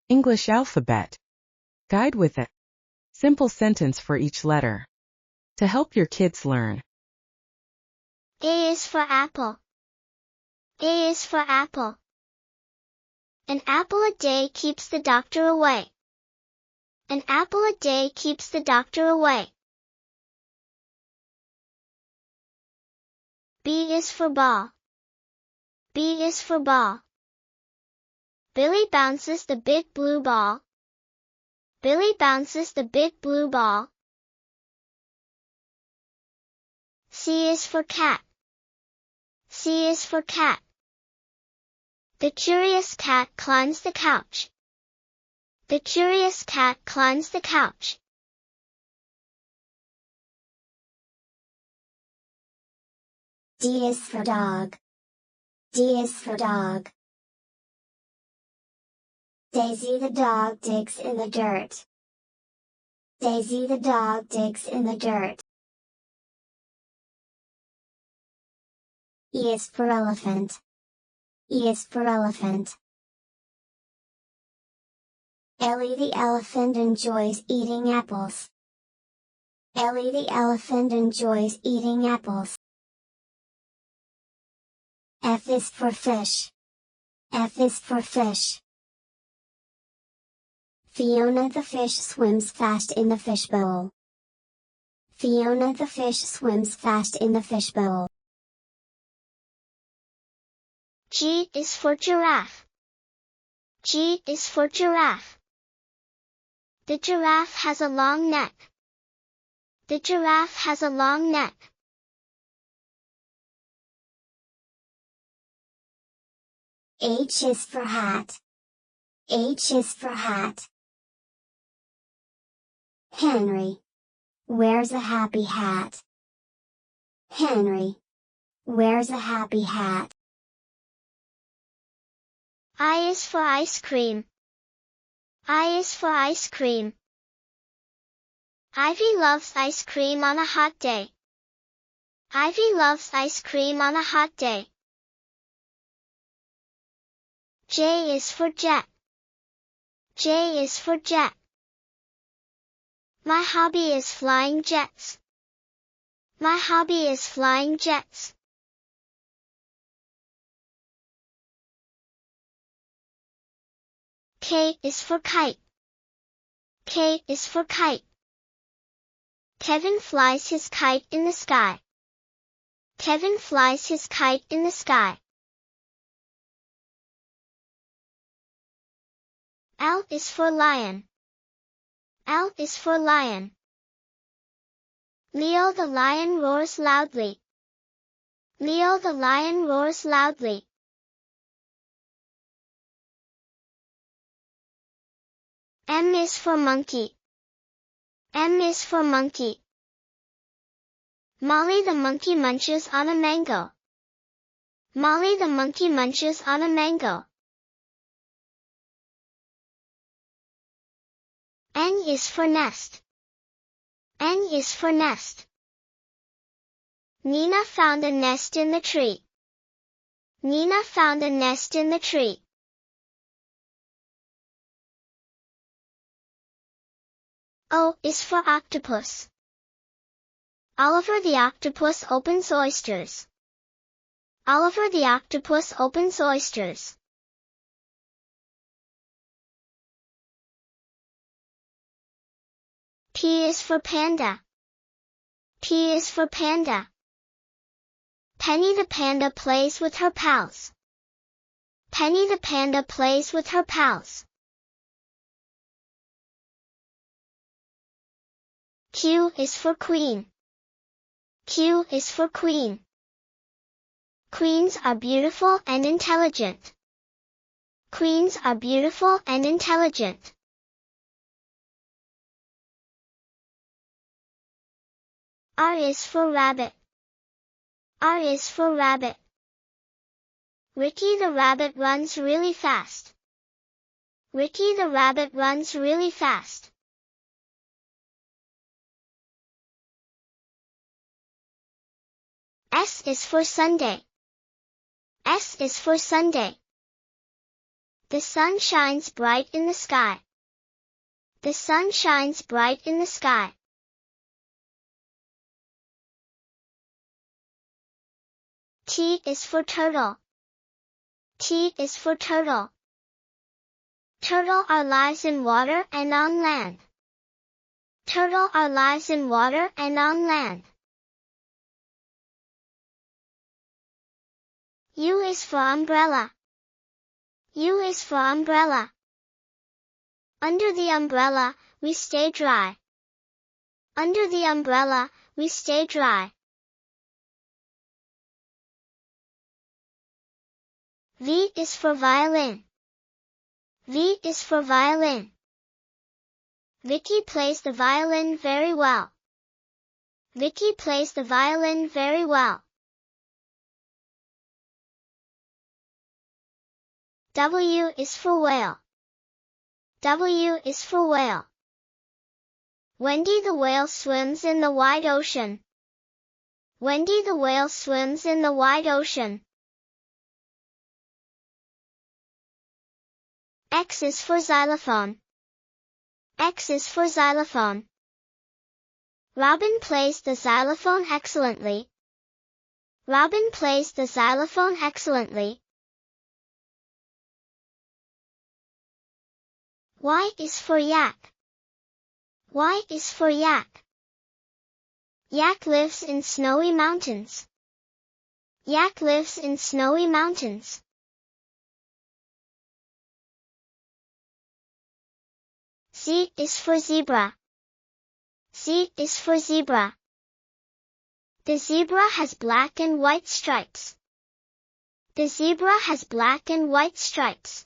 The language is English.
English alphabet. Guide with a simple sentence for each letter. To help your kids learn. A is for apple. A is for apple. An apple a day keeps the doctor away. An apple a day keeps the doctor away. B is for ball. B is for ball. Billy bounces the big blue ball. Billy bounces the big blue ball. C is for cat. C is for cat. The curious cat climbs the couch. The curious cat climbs the couch. D is for dog. D is for dog. Daisy the dog digs in the dirt. Daisy the dog digs in the dirt. E is for elephant. E is for elephant. Ellie the elephant enjoys eating apples. Ellie the elephant enjoys eating apples. F is for fish. F is for fish. Fiona the fish swims fast in the fishbowl. Fiona the fish swims fast in the fishbowl. G is for giraffe. G is for giraffe. The giraffe has a long neck. The giraffe has a long neck. H is for hat. H is for hat. Henry wears a happy hat. Henry wears a happy hat. I is for ice cream. I is for ice cream. Ivy loves ice cream on a hot day. Ivy loves ice cream on a hot day. J is for jet. J is for jet. My hobby is flying jets. My hobby is flying jets. K is for kite. K is for kite. Kevin flies his kite in the sky. Kevin flies his kite in the sky. L is for lion. L is for lion. Leo the lion roars loudly. Leo the lion roars loudly. M is for monkey. M is for monkey. Molly the monkey munches on a mango. Molly the monkey munches on a mango. N is for nest. N is for nest. Nina found a nest in the tree. Nina found a nest in the tree. O is for octopus. Oliver the octopus opens oysters. Oliver the octopus opens oysters. P is for panda. P is for panda. Penny the panda plays with her pals. Penny the panda plays with her pals. Q is for queen. Q is for queen. Queens are beautiful and intelligent. Queens are beautiful and intelligent. R is for rabbit. R is for rabbit. Ricky the rabbit runs really fast. Ricky the rabbit runs really fast. S is for Sunday. S is for Sunday. The sun shines bright in the sky. The sun shines bright in the sky. T is for turtle. T is for turtle. Turtle are lives in water and on land. Turtle are lives in water and on land. U is for umbrella. U is for umbrella. Under the umbrella, we stay dry. Under the umbrella, we stay dry. V is for violin. V is for violin. Vicky plays the violin very well. Vicky plays the violin very well. W is for whale. W is for whale. Wendy the whale swims in the wide ocean. Wendy the whale swims in the wide ocean. X is for xylophone. X is for xylophone. Robin plays the xylophone excellently. Robin plays the xylophone excellently. Y is for yak. Y is for yak. Yak lives in snowy mountains. Yak lives in snowy mountains. Z is for zebra. Z is for zebra. The zebra has black and white stripes. The zebra has black and white stripes.